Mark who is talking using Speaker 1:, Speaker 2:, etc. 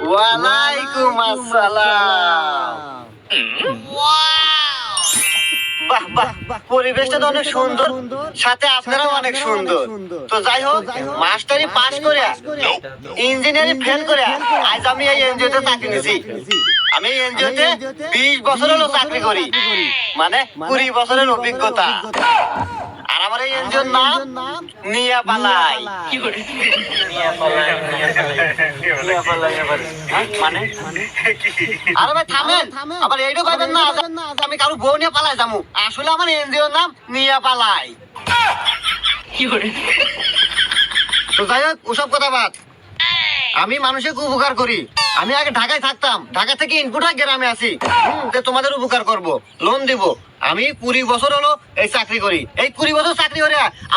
Speaker 1: ওয়ালাইকুম আসসালাম। বাহ বাহ, পরিবেশটা তো অনেক সুন্দর, সাথে আপনারাও অনেক সুন্দর। তো যাই হোক, মাস্টারি পাস করে ইঞ্জিনিয়ারিং ফেল করে আজ আমি এই এনজিওতে চাকরি নিয়েছি। আমি এই এনজিওতে 20 বছর হলো চাকরি করি, মানে 20 বছরের অভিজ্ঞতা। আর আমার এই এনজিওর নাম নিয়া পালাই। মানে আরে ভাই থামেন, আবার এইটা কইবেন না আমি কারো বউ নিয়ে পালাই যাবো। আসলে আমার এনজিওর নাম নিয়া পালাই। তো যাই হোক, ওসব কথা বাদ। আমি মানুষের খুব উপকার করি। আমি আগে ঢাকায় থাকতাম, ঢাকা থেকে ইনপুটা গ্রামে আছি, যে তোমাদের উপকার করব, লোন দিব। আমি 20 বছর হলো এই চাকরি করি। এই 20 বছর চাকরি করে